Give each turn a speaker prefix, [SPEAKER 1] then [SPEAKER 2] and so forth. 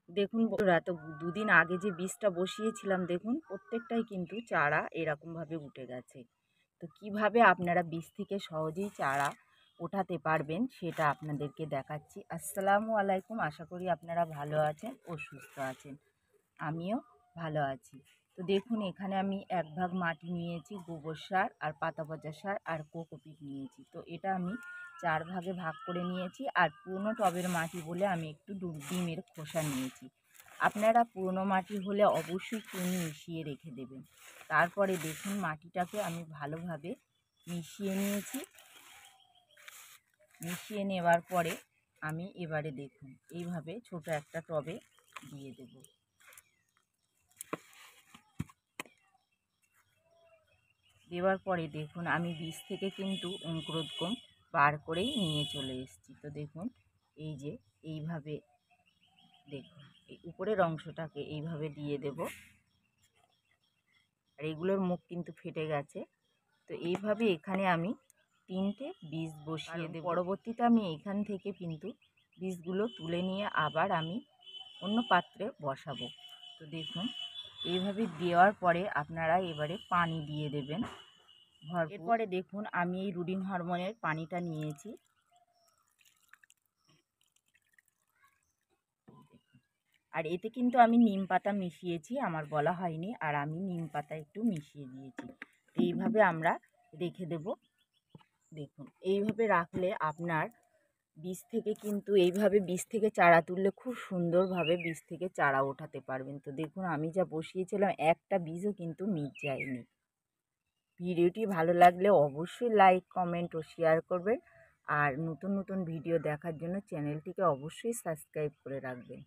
[SPEAKER 1] দেখুন বন্ধুরা, তো দুদিন আগে যে বীজটা বসিয়েছিলাম দেখুন প্রত্যেকটাই কিন্তু চারা এরকমভাবে উঠে গেছে। তো কিভাবে আপনারা বীজ থেকে সহজেই চারা ওঠাতে পারবেন সেটা আপনাদেরকে দেখাচ্ছি। আসসালামু আলাইকুম, আশা করি আপনারা ভালো আছেন ও সুস্থ আছেন। আমিও ভালো আছি। তো দেখুন এখানে আমি 1 ভাগ মাটি নিয়েছি, গোবর সার আর পাতা পচা সার আর কোকোপিট নিয়েছি। তো এটা আমি 4 ভাগে ভাগ করে নিয়েছি। আর পুরনো টবের মাটি বলে আমি একটু ডিমের খোসা নিয়েছি। আপনারা পুরনো মাটি হলে অবশ্যই চুন মিশিয়ে রেখে দেবেন। তারপরে দেখুন মাটিটাকে আমি ভালোভাবে মিশিয়ে নিয়েছি। মিশিয়ে নেওয়ার পরে আমি এবারে দেখুন এইভাবে ছোট একটা টবে দিয়ে দেব। দেওয়ার পরে দেখুন আমি বীজ থেকে কিন্তু অঙ্কুরোদ্গম বার করেই নিয়ে চলে এসেছি। তো দেখুন এই যে এইভাবে দেখুন এই উপরের অংশটাকে এইভাবে দিয়ে দেব। আর এগুলোর মুখ কিন্তু ফেটে গেছে। তো এইভাবে এখানে আমি 3টে বীজ বসিয়ে দেব। পরবর্তীতে আমি এখান থেকে কিন্তু বীজগুলো তুলে নিয়ে আবার আমি অন্য পাত্রে বসাবো। তো দেখুন এইভাবে দেওয়ার পরে আপনারা এবারে পানি দিয়ে দেবেন। এরপরে দেখুন আমি এই রুডিং হরমোনের পানিটা নিয়েছি। আর এতে কিন্তু আমি নিম পাতা মিশিয়েছি, আমার বলা হয়নি, আর আমি নিম পাতা একটু মিশিয়ে দিয়েছি। এইভাবে আমরা রেখে দেব। দেখুন এইভাবে রাখলে আপনার বীজ থেকে কিন্তু এইভাবে বীজ থেকে চারা তুললে খুব সুন্দরভাবে বীজ থেকে চারা ওঠাতে পারবেন। তো দেখুন আমি যা বসিয়েছিলাম একটা বীজও কিন্তু মিস যায়নি। ভিডিওটি ভালো লাগলে অবশ্যই লাইক, কমেন্ট ও শেয়ার করবেন। আর নতুন নতুন ভিডিও দেখার জন্য চ্যানেলটিকে অবশ্যই সাবস্ক্রাইব করে রাখবেন।